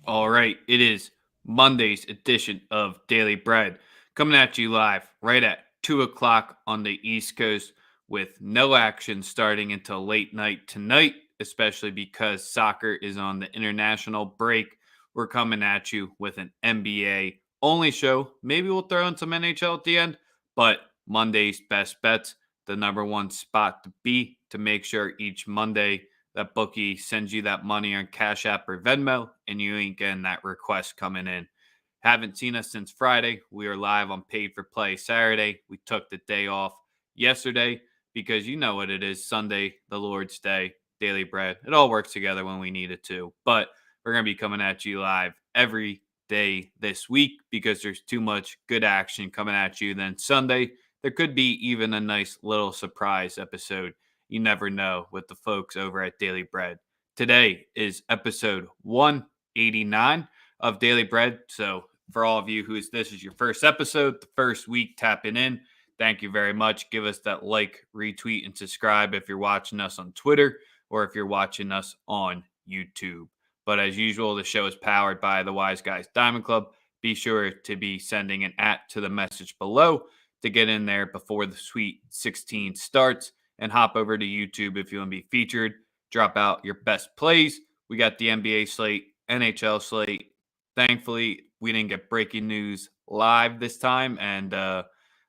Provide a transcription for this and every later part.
All right, it is Monday's edition of Daily Bread coming at you live right at 2 o'clock on the East Coast with no action starting until late night tonight, especially because soccer is on the international break. We're coming at you with an NBA only show. Maybe we'll throw in some NHL at the end, but Monday's best bets, the number one spot to be to make sure each Monday that bookie sends you that money on Cash App or Venmo, and you ain't getting that request coming in. Haven't seen us since Friday. We are live on Paid for Play Saturday. We took the day off yesterday because you know what it is Sunday, the Lord's Day, Daily Bread. It all works together when we need it to. But we're going to be coming at you live every day this week because there's too much good action coming at you. Then Sunday, there could be even a nice little surprise episode. You never know with the folks over at Daily Bread. Today is episode 189 of Daily Bread. So for all of you this is your first episode, the first week tapping in, thank you very much. Give us that like, retweet, and subscribe if you're watching us on Twitter or if you're watching us on YouTube. But as usual, the show is powered by the Wise Guys Diamond Club. Be sure to be sending an @ to the message below to get in there before the Sweet 16 starts. And hop over to YouTube if you want to be featured. Drop out your best plays. We got the NBA slate, NHL slate. Thankfully, we didn't get breaking news live this time, and Matt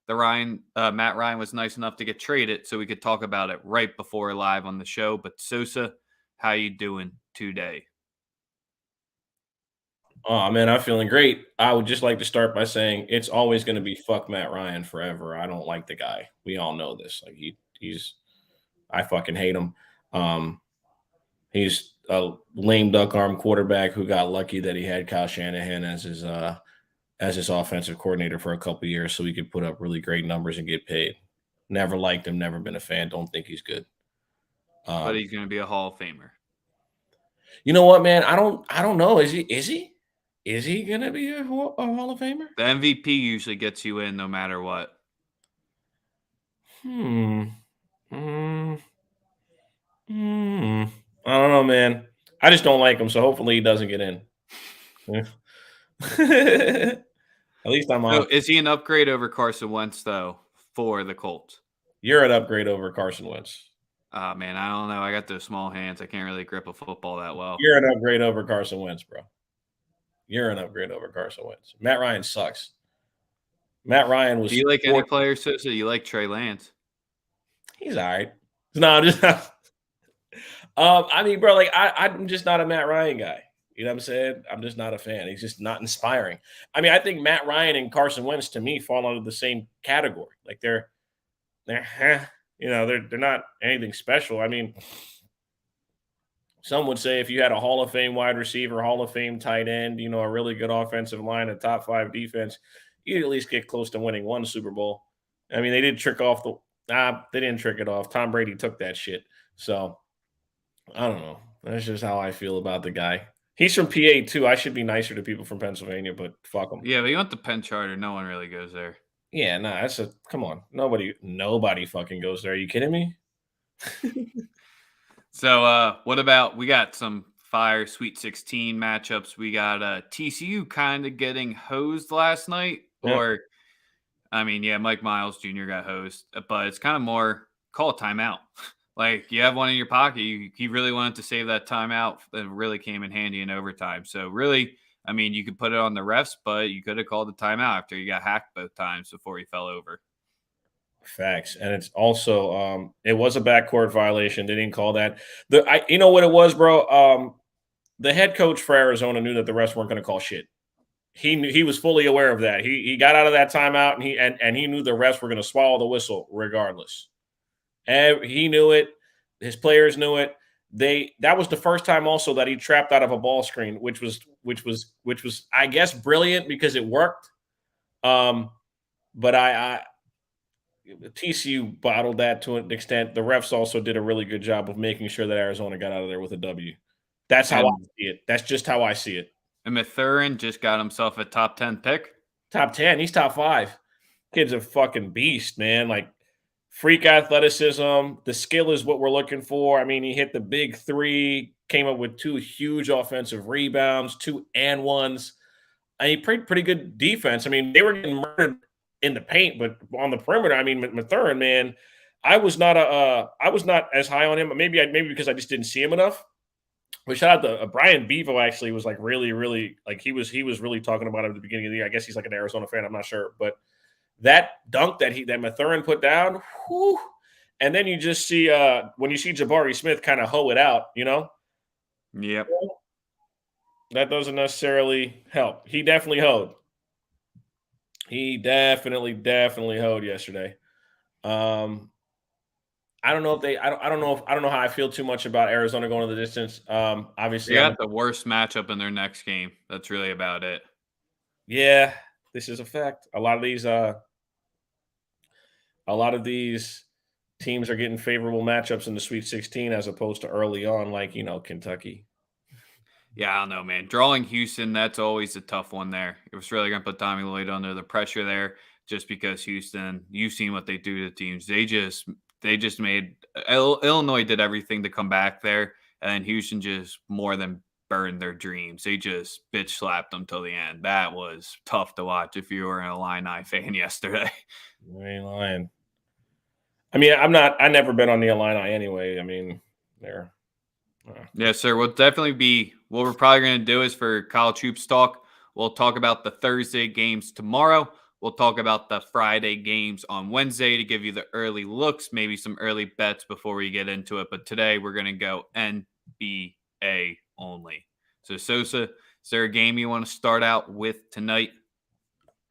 Ryan was nice enough to get traded, so we could talk about it right before live on the show. But Sosa, how you doing today? Oh man, I'm feeling great. I would just like to start by saying it's always going to be fuck Matt Ryan forever. I don't like the guy. We all know this. Like he's I fucking hate him. Um, he's a lame duck arm quarterback who got lucky that he had Kyle Shanahan as his offensive coordinator for a couple years, so he could put up really great numbers and get paid. Never liked him. Never been a fan. Don't think he's good. But he's going to be a Hall of Famer. You know what, man? I don't know. Is he? Is he going to be a Hall of Famer? The MVP usually gets you in no matter what. I don't know, man. I just don't like him, so hopefully he doesn't get in. At least I'm on. So is he an upgrade over Carson Wentz, though, for the Colts? You're an upgrade over Carson Wentz. Man, I don't know. I got those small hands. I can't really grip a football that well. You're an upgrade over Carson Wentz, bro. You're an upgrade over Carson Wentz. Matt Ryan sucks. Matt Ryan was. Do you like any player, Sosa? You like Trey Lance? He's all right. No, I'm just. I mean, bro, like I'm just not a Matt Ryan guy. You know what I'm saying? I'm just not a fan. He's just not inspiring. I mean, I think Matt Ryan and Carson Wentz to me fall under the same category. Like they're not anything special. I mean, some would say if you had a Hall of Fame wide receiver, Hall of Fame tight end, a really good offensive line, a top 5 defense, you'd at least get close to winning one Super Bowl. I mean, they did trick off they didn't trick it off. Tom Brady took that shit. So I don't know. That's just how I feel about the guy. He's from PA too. I should be nicer to people from Pennsylvania, but fuck him. Yeah, but you want the Penn Charter. No one really goes there. Yeah, nah, come on. Nobody fucking goes there. Are you kidding me? So what about we got some fire Sweet 16 matchups. We got TCU kind of getting hosed last night. Yeah. Or I mean, yeah, Mike Miles Jr. got hosed, but it's kind of more call a timeout. Like you have one in your pocket. He really wanted to save that timeout that really came in handy in overtime. So really, I mean, you could put it on the refs, but you could have called the timeout after you got hacked both times before he fell over. Facts. And it's also it was a backcourt violation. They didn't call that. You know what it was, bro? The head coach for Arizona knew that the refs weren't going to call shit. He was fully aware of that. He got out of that timeout and he knew the refs were going to swallow the whistle regardless. And he knew it. His players knew it. That was the first time also that he trapped out of a ball screen, which was I guess brilliant because it worked. But TCU bottled that to an extent. The refs also did a really good job of making sure that Arizona got out of there with a W. That's how I see it. That's just how I see it. And Mathurin just got himself a top 10 pick. Top 10. He's top 5. Kid's a fucking beast, man. Like, freak athleticism. The skill is what we're looking for. I mean, he hit the big 3, came up with 2 huge offensive rebounds, 2 and 1s. And he played pretty good defense. I mean, they were getting murdered in the paint, but on the perimeter, I mean, Mathurin, man, I was not as high on him. Maybe because I just didn't see him enough. But shout out to Brian Bevo. Actually, was like really like he was really talking about him at the beginning of the year. I guess he's like an Arizona fan. I'm not sure, but that dunk that Mathurin put down, whew, and then you just see when you see Jabari Smith kind of hoe it out, Yep. that doesn't necessarily help. He definitely hoed. He definitely hoed yesterday. I don't know if they. I don't know. I don't know how I feel too much about Arizona going to the distance. They Obviously, got the worst matchup in their next game. That's really about it. yeah, this is a fact. A lot of these teams are getting favorable matchups in the Sweet 16 as opposed to early on, like Kentucky. Yeah, I don't know, man. Drawing Houston, that's always a tough one there. It was really going to put Tommy Lloyd under the pressure there just because Houston, you've seen what they do to teams. They just made Illinois did everything to come back there, and Houston just more than burned their dreams. They just bitch slapped them till the end. That was tough to watch if you were an Illini fan yesterday. You ain't lying. I mean, I never been on the Illini anyway. I mean, they're Yes, sir. We'll definitely be. What we're probably going to do is for college hoops talk, we'll talk about the Thursday games tomorrow. We'll talk about the Friday games on Wednesday to give you the early looks, maybe some early bets before we get into it. But today we're going to go NBA only. So, Sosa, is there a game you want to start out with tonight?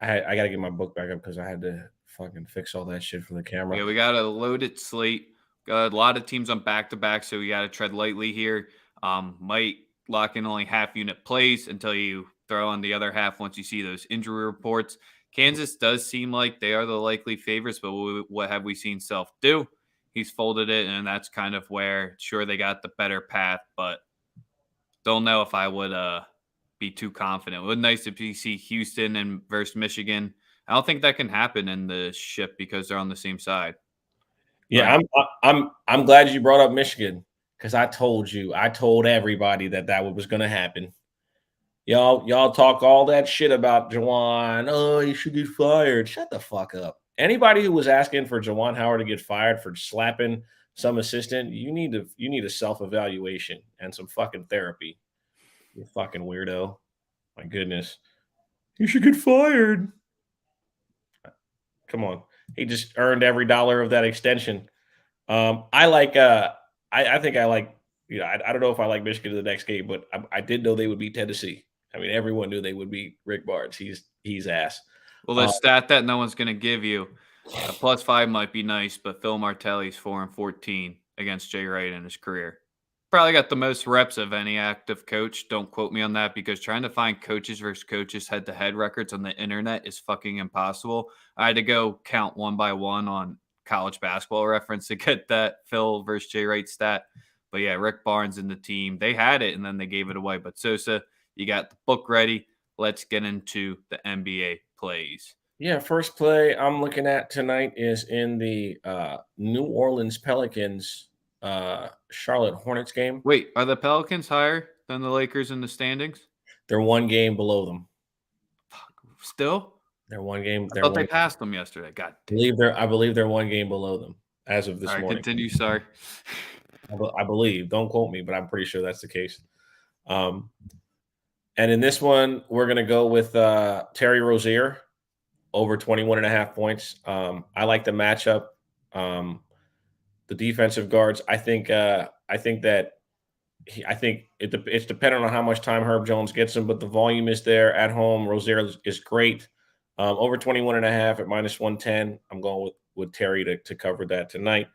I got to get my book back up because I had to fucking fix all that shit for the camera. Yeah, we got a loaded slate. Got a lot of teams on back to back, so we got to tread lightly here. Might lock in only half unit plays until you throw on the other half once you see those injury reports. Kansas does seem like they are the likely favorites, but what have we seen Self do? He's folded it, and that's kind of where, sure, they got the better path, but don't know if I would be too confident. It would be nice if you see Houston and versus Michigan. I don't think that can happen in the ship because they're on the same side. Yeah, I'm glad you brought up Michigan because I told everybody that was going to happen. Y'all talk all that shit about Juwan. Oh, he should get fired. Shut the fuck up. Anybody who was asking for Juwan Howard to get fired for slapping some assistant, you need a self-evaluation and some fucking therapy. You fucking weirdo. My goodness. You should get fired. Come on. He just earned every dollar of that extension. I like I think I like, I don't know if I like Michigan in the next game, but I did know they would beat Tennessee. I mean, everyone knew they would beat Rick Barnes. He's ass. Well, the stat that no one's going to give you, a +5 might be nice, but Phil Martelli's 4-14 against Jay Wright in his career. Probably got the most reps of any active coach. Don't quote me on that because trying to find coaches versus coaches head-to-head records on the internet is fucking impossible. I had to go count one by one on College Basketball Reference to get that Phil versus Jay Wright stat. But yeah, Rick Barnes and the team, they had it and then they gave it away. But Sosa, you got the book ready. Let's get into the NBA plays. Yeah, first play I'm looking at tonight is in the New Orleans Pelicans Charlotte Hornets game. Wait, are the Pelicans higher than the Lakers in the standings? They're one game below them. Still? They're one game. I thought they passed them yesterday. God damn. I believe they're one game below them as of this morning. Continue. Sorry. I believe. Don't quote me, but I'm pretty sure that's the case. And in this one, we're going to go with Terry Rozier over 21.5 points. I like the matchup. The defensive guards. I think it's dependent on how much time Herb Jones gets him, but the volume is there at home. Rozier is great. Over 21.5 at -110. I'm going with Terry to cover that tonight.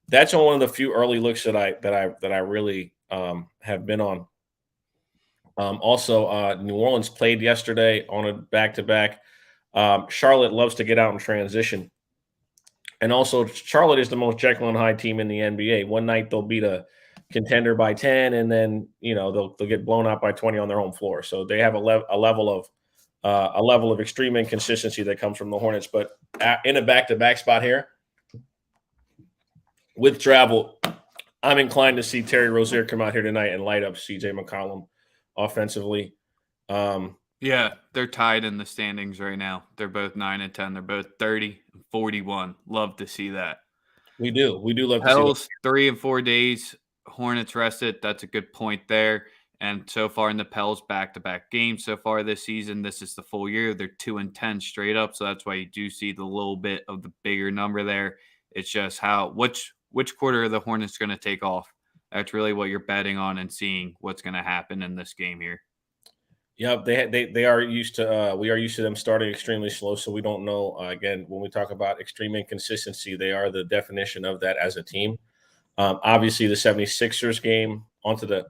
That's one of the few early looks that I really have been on. Also, New Orleans played yesterday on a back-to-back. Charlotte loves to get out in transition. And also, Charlotte is the most Jekyll and Hyde team in the NBA. One night they'll beat a contender by 10, and then they'll get blown out by 20 on their home floor. So they have a level of extreme inconsistency that comes from the Hornets. But in a back-to-back spot here with travel, I'm inclined to see Terry Rozier come out here tonight and light up CJ McCollum offensively. Yeah, they're tied in the standings right now. They're both 9 and 10. They're both 30 and 41. Love to see that. We do love to see that. Pels 3 and 4 days. Hornets rested. That's a good point there. And so far in the Pels back-to-back games so far this season, this is the full year. They're 2 and 10 straight up. So that's why you do see the little bit of the bigger number there. It's just which quarter are the Hornets going to take off? That's really what you're betting on and seeing what's going to happen in this game here. Yep, they are used to we are used to them starting extremely slow, so we don't know. Again, when we talk about extreme inconsistency, they are the definition of that as a team. Obviously, the 76ers game onto the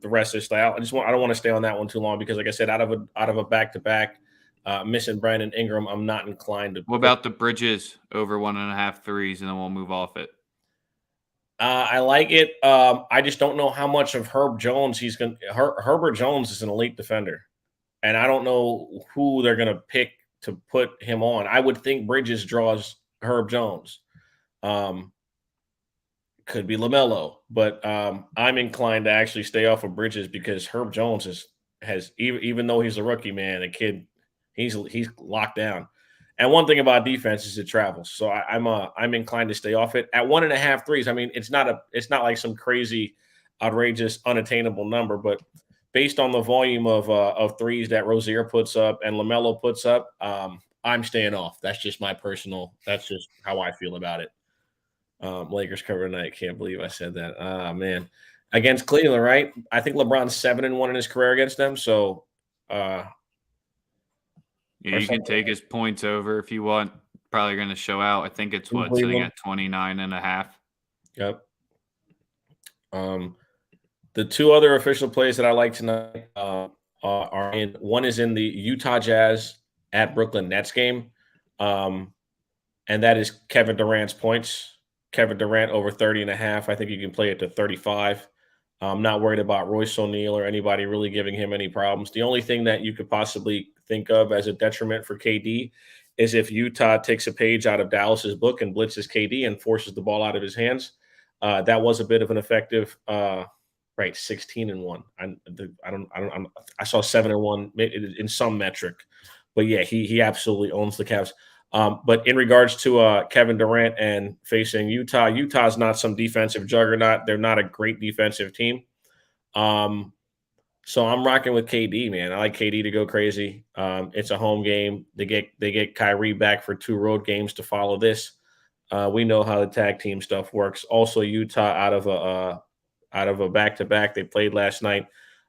rest of the style. I don't want to stay on that one too long because, like I said, out of a back to back, missing Brandon Ingram, I'm not inclined to. What about the Bridges over 1.5 threes, and then we'll move off it? I like it. I just don't know how much of Herb Jones Herbert Jones is an elite defender, and I don't know who they're going to pick to put him on. I would think Bridges draws Herb Jones. Could be LaMelo, but I'm inclined to actually stay off of Bridges because Herb Jones has even though he's a rookie, man, the kid he's locked down. And one thing about defense is it travels, so I'm inclined to stay off it at 1.5 threes. I mean, it's not like some crazy, outrageous, unattainable number, but based on the volume of threes that Rozier puts up and LaMelo puts up, I'm staying off. That's just that's just how I feel about it. Lakers cover tonight. Can't believe I said that. Man, against Cleveland, right? I think LeBron's 7-1 in his career against them, so. Yeah, you can take his points over if you want. Probably going to show out. I think it's sitting at 29.5. Yep. The two other official plays that I like tonight are one is in the Utah Jazz at Brooklyn Nets game, and that is Kevin Durant's points. Kevin Durant over 30.5. I think you can play it to 35. I'm not worried about Royce O'Neal or anybody really giving him any problems. The only thing that you could possibly think of as a detriment for KD is if Utah takes a page out of Dallas's book and blitzes KD and forces the ball out of his hands. That was a bit of an effective, 16-1. I saw 7-1 in some metric, but yeah, he absolutely owns the Cavs. But in regards to Kevin Durant and facing Utah's not some defensive juggernaut. They're not a great defensive team. So I'm rocking with KD, man. I like KD to go crazy. It's a home game. They get Kyrie back for 2 road games to follow this. We know how the tag team stuff works. Also, Utah out of a back-to-back they played last night.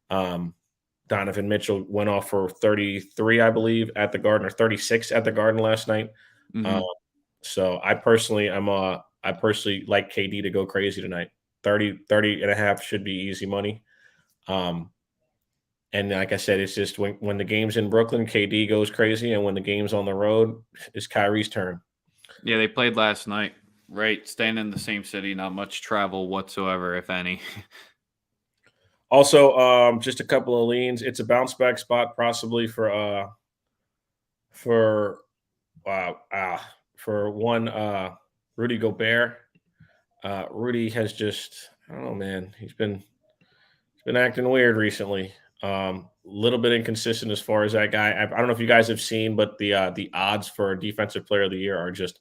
Donovan Mitchell went off for 33, I believe, at the Garden, or 36 at the Garden last night. Mm-hmm. So I personally like KD to go crazy tonight. 30.5 should be easy money. And like I said, it's just when the game's in Brooklyn, KD goes crazy, and when the game's on the road, it's Kyrie's turn. Yeah, they played last night, right? Staying in the same city, not much travel whatsoever, if any. Also, just a couple of leans. It's a bounce back spot, possibly for one Rudy Gobert. Rudy has just, I don't know, man. He's been acting weird recently. Little bit inconsistent as far as that guy. I don't know if you guys have seen, but the odds for Defensive Player of the Year are just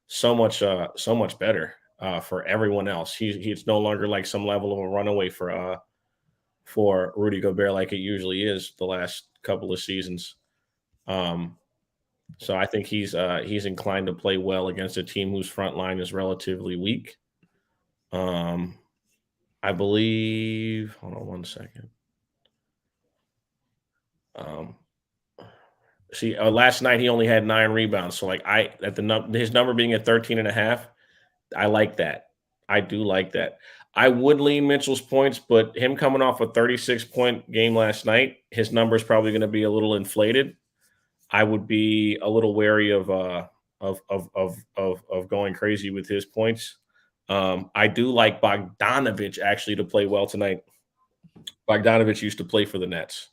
so much better for everyone else. He's no longer like some level of a runaway for Rudy Gobert like it usually is the last couple of seasons. So I think he's inclined to play well against a team whose front line is relatively weak. I believe. Hold on one second. Last night he only had 9 rebounds. So his number being at 13.5, I like that. I do like that. I would lean Mitchell's points, but him coming off a 36-point game last night, his number is probably going to be a little inflated. I would be a little wary of going crazy with his points. I do like Bogdanovich actually to play well tonight. Bogdanovich used to play for the Nets.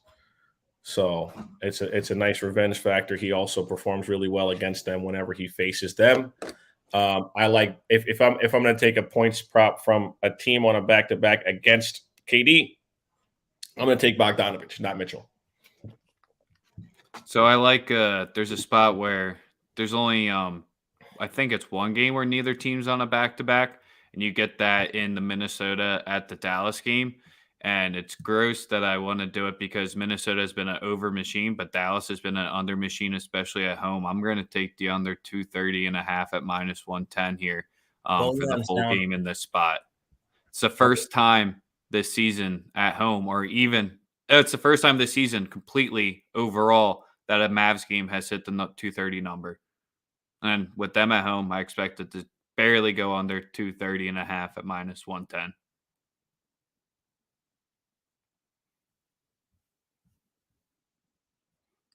So it's a nice revenge factor. He also performs really well against them whenever he faces them. I like if I'm going to take a points prop from a team on a back to back against KD, I'm going to take Bogdanovich, not Mitchell. So I like there's a spot where there's only I think it's one game where neither team's on a back to back, and you get that in the Minnesota at the Dallas game. And it's gross that I want to do it because Minnesota has been an over machine, but Dallas has been an under machine, especially at home. I'm going to take the under 230.5 at minus 110 here for the full game in this spot. It's the first time this season at home, or even it's the first time this season completely overall that a Mavs game has hit the 230 number. And with them at home, I expect it to barely go under 230.5 at minus 110.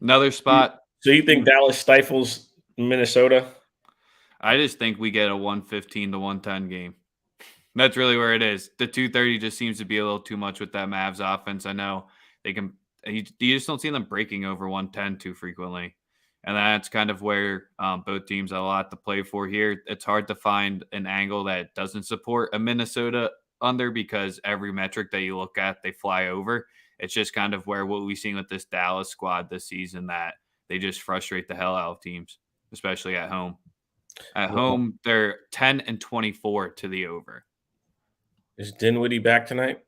Another spot. So you think Dallas stifles Minnesota? I just think we get a 115 to 110 game. That's really where it is. The 230 just seems to be a little too much with that Mavs offense. I know they can. You just don't see them breaking over 110 too frequently. And that's kind of where both teams have a lot to play for here. It's hard to find an angle that doesn't support a Minnesota under because every metric that you look at, they fly over. It's just kind of where what we've seen with this Dallas squad this season that they just frustrate the hell out of teams, especially at home. At home, they're 10 and 24 to the over. Is Dinwiddie back tonight?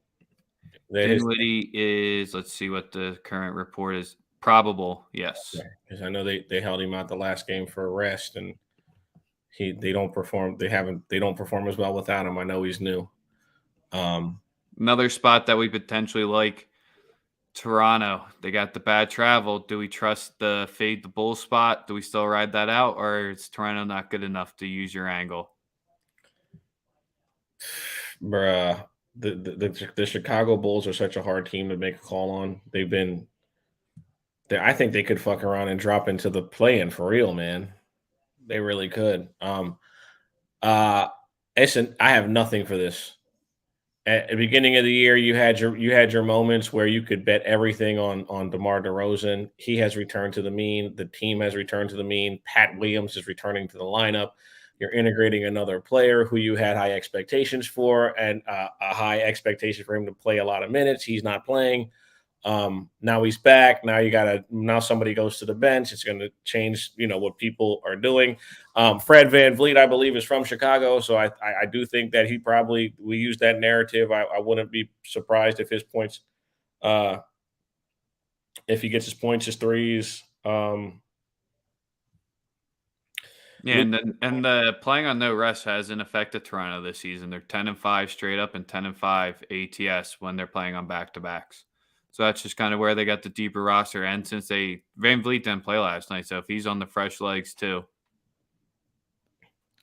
Dinwiddie is, let's see what the current report is. Probable, yes. Because I know they held him out the last game for a rest, and they don't perform. They don't perform as well without him. I know he's new. Another spot that we potentially like, Toronto. They got the bad travel. Do we trust the fade the bull spot? Do we still ride that out, or is Toronto not good enough to use your angle? Bruh, the Chicago Bulls are such a hard team to make a call on. I think they could fuck around and drop into the play-in for real, man. They really could. Listen, I have nothing for this. At the beginning of the year, you had your moments where you could bet everything on DeMar DeRozan. He has returned to the mean. The team has returned to the mean. Pat Williams is returning to the lineup. You're integrating another player who you had high expectations for, and a high expectation for him to play a lot of minutes. He's not playing. Now he's back. Now somebody goes to the bench. It's going to change, what people are doing. Fred VanVleet, I believe, is from Chicago. So I do think that we use that narrative. I wouldn't be surprised if his points, if he gets his points, his threes. Yeah, and the playing on no rest hasn't affected Toronto this season. They're 10-5 straight up and 10-5 ATS when they're playing on back to backs. So that's just kind of where they got the deeper roster. And since VanVleet didn't play last night, so if he's on the fresh legs too,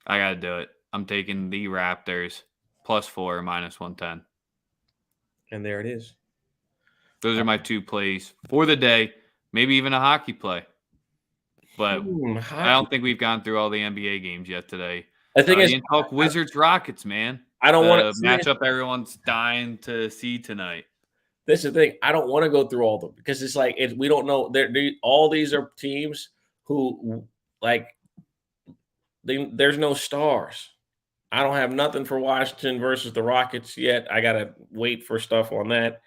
I got to do it. I'm taking the Raptors +4 minus 110. And there it is. Those are my two plays for the day. Maybe even a hockey play. But I don't think we've gone through all the NBA games yet today. I think you didn't talk Wizards Rockets, man. I don't want to match up everyone's dying to see tonight. This is the thing. I don't want to go through all of them because it's like we don't know. All these are teams who there's no stars. I don't have nothing for Washington versus the Rockets yet. I gotta wait for stuff on that.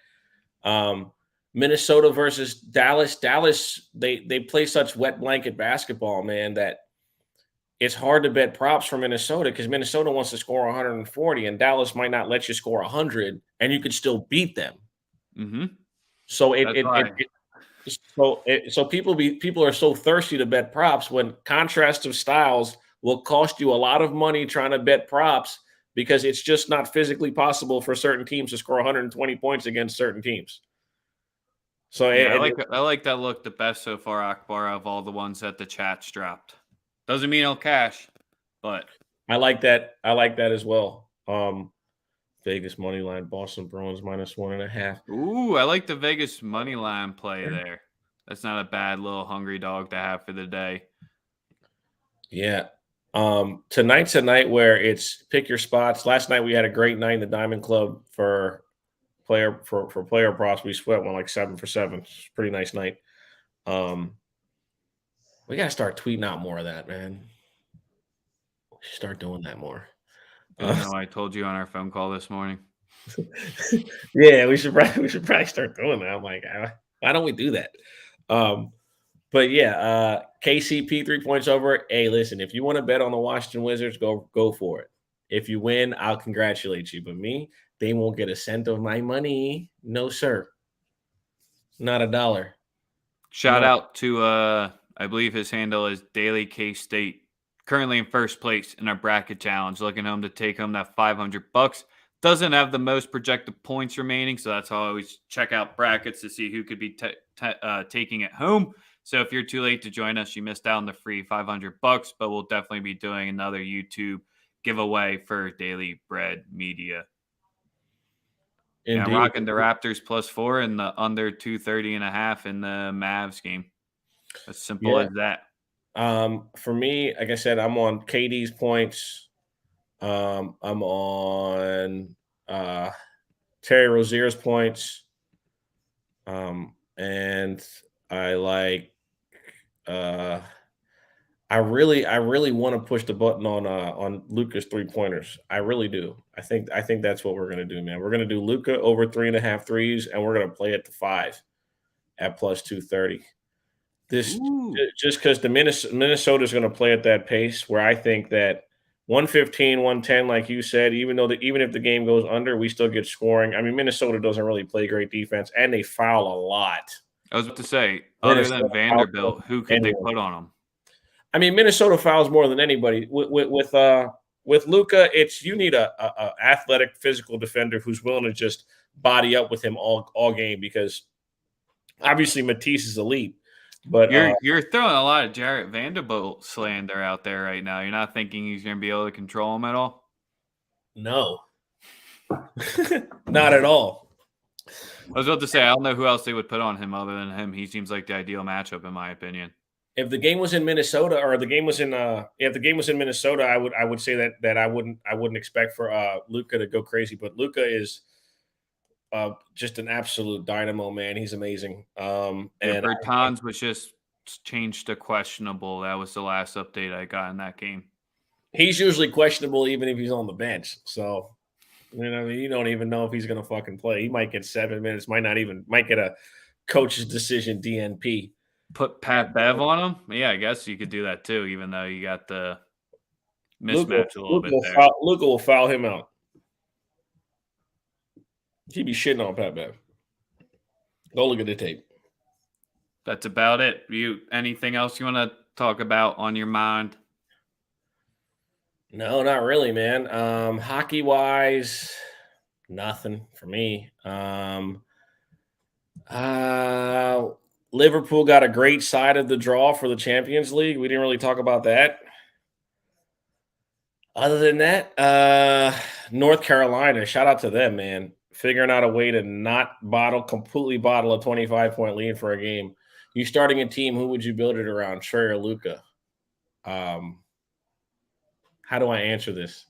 Minnesota versus Dallas. Dallas, they play such wet blanket basketball, man, that it's hard to bet props for Minnesota because Minnesota wants to score 140 and Dallas might not let you score 100 and you could still beat them. Mm-hmm. So people are so thirsty to bet props when contrast of styles will cost you a lot of money trying to bet props because it's just not physically possible for certain teams to score 120 points against certain teams. So yeah, I like that look the best so far, Akbar, of all the ones that the chat's dropped. Doesn't mean I'll cash, but I like that. I like that as well. Vegas money line, Boston Bruins -1.5. Ooh, I like the Vegas money line play there. That's not a bad little hungry dog to have for the day. Yeah. Tonight's a night where it's pick your spots. Last night we had a great night in the Diamond Club for player props. We sweat one like 7 for 7. It's a pretty nice night. We gotta start tweeting out more of that, man. We should start doing that more. Didn't know I told you on our phone call this morning. Yeah, we should probably start doing that. I'm like, why don't we do that? But yeah, KCP 3 points over. Hey, listen, if you want to bet on the Washington Wizards, go for it. If you win, I'll congratulate you. But me, they won't get a cent of my money. No, sir. Not a dollar. Shout out to I believe his handle is Daily K State, currently in first place in our bracket challenge, looking home to take home that $500. Doesn't have the most projected points remaining, so that's how I always check out brackets to see who could be taking it home. So if you're too late to join us, you missed out on the free $500, but we'll definitely be doing another YouTube giveaway for Daily Bread Media. Indeed. Yeah, rocking the Raptors +4 and the under 230.5 in the Mavs game. As simple as that. For me, like I said, I'm on KD's points. I'm on Terry Rozier's points. And I like I really want to push the button on Luka's 3-pointers. I really do. I think that's what we're gonna do, man. We're gonna do Luka over 3.5 threes, and we're gonna play it to 5 at +230. This just because the Minnesota's gonna play at that pace where I think that 115, 110, like you said, even if the game goes under, we still get scoring. I mean, Minnesota doesn't really play great defense, and they foul a lot. I was about to say, other than Vanderbilt, who could they put on them? I mean, Minnesota fouls more than anybody. With Luka, it's you need a athletic, physical defender who's willing to just body up with him all game because obviously Matisse is elite. But you're throwing a lot of Jarrett Vanderbilt slander out there right now. You're not thinking he's going to be able to control him at all? No, not at all. I was about to say, I don't know who else they would put on him other than him. He seems like the ideal matchup, in my opinion. If the game was in Minnesota, or the game was in if the game was in Minnesota, I would say that I wouldn't expect for Luka to go crazy. But Luka is just an absolute dynamo, man. He's amazing. And Bertans was just changed to questionable. That was the last update I got in that game. He's usually questionable even if he's on the bench. So, you don't even know if he's going to fucking play. He might get 7 minutes, might get a coach's decision DNP. Put Pat Bev on him? Yeah, I guess you could do that too, even though you got the mismatch a little bit there. Luka will foul him out. He'd be shitting on Pat Bev. Go look at the tape. That's about it. Anything else you want to talk about on your mind? No, not really, man. Hockey-wise, nothing for me. Liverpool got a great side of the draw for the Champions League. We didn't really talk about that. Other than that, North Carolina, shout out to them, man. Figuring out a way to not completely bottle a 25-point lead for a game. You starting a team, who would you build it around, Trey or Luka? How do I answer this?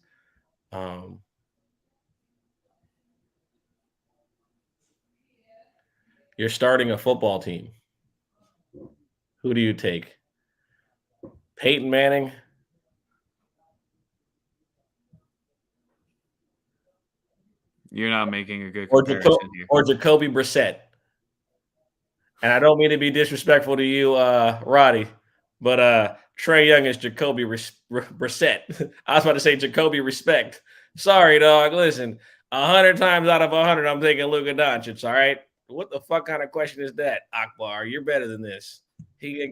You're starting a football team. Who do you take? Peyton Manning? You're not making a good comparison here. Or Jacoby Brissett. And I don't mean to be disrespectful to you, Roddy, but Trae Young is Jacoby Brissett. I was about to say Jacoby Respect. Sorry, dog. Listen, 100 times out of 100, I'm taking Luka Doncic, all right? What the fuck kind of question is that, Akbar? You're better than this.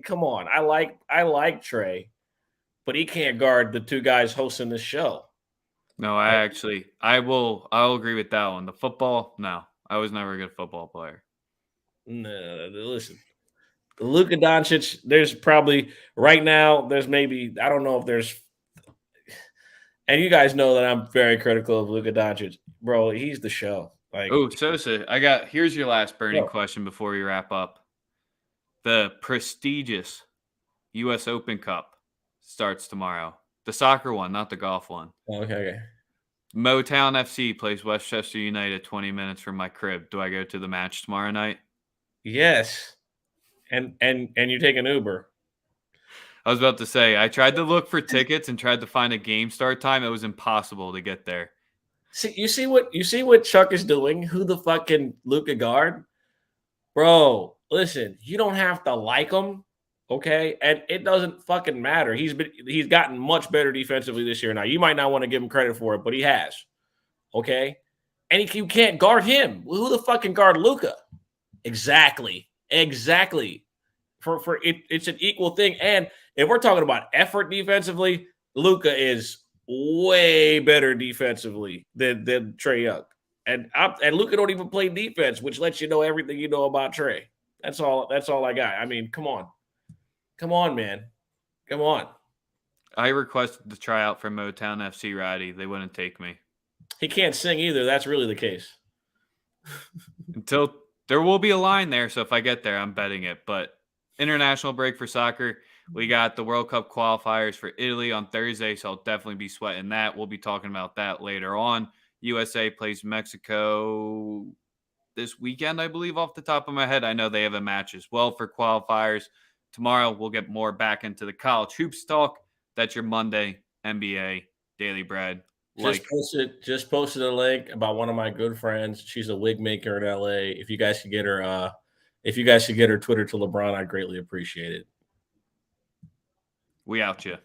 Come on. I like Trey, but he can't guard the two guys hosting this show. No, I'll agree with that one. The football, no. I was never a good football player. No, listen. Luka Doncic, there's probably right now, there's maybe, I don't know if there's, and you guys know that I'm very critical of Luka Doncic. Bro, he's the show. Sosa, here's your last burning question before we wrap up. The prestigious U.S. Open Cup starts tomorrow. The soccer one, not the golf one. Okay. Motown FC plays Westchester United 20 minutes from my crib. Do I go to the match tomorrow night? Yes. And you take an Uber. I was about to say, I tried to look for tickets and tried to find a game start time. It was impossible to get there. You see what Chuck is doing? Who the fucking Luka guard? Bro, listen, you don't have to like him, okay? And it doesn't fucking matter. He's gotten much better defensively this year. Now, you might not want to give him credit for it, but he has. Okay? And you can't guard him. Well, who the fucking guard Luka? Exactly. For it's an equal thing. And if we're talking about effort defensively, Luka is way better defensively than Trae Young. And Luka don't even play defense, which lets you know everything you know about Trae. That's all I got. I mean, come on, man, come on. I requested the tryout for Motown FC, Roddy. They wouldn't take me. He can't sing either. That's really the case. Until there will be a line there, so if I get there, I'm betting it. But international break for soccer. We got the World Cup qualifiers for Italy on Thursday, so I'll definitely be sweating that. We'll be talking about that later on. USA plays Mexico this weekend, I believe, off the top of my head. I know they have a match as well for qualifiers. Tomorrow, we'll get more back into the college hoops talk. That's your Monday NBA Daily Bread. Just posted a link about one of my good friends. She's a wig maker in LA. If you guys could get her Twitter to LeBron, I'd greatly appreciate it. We out you.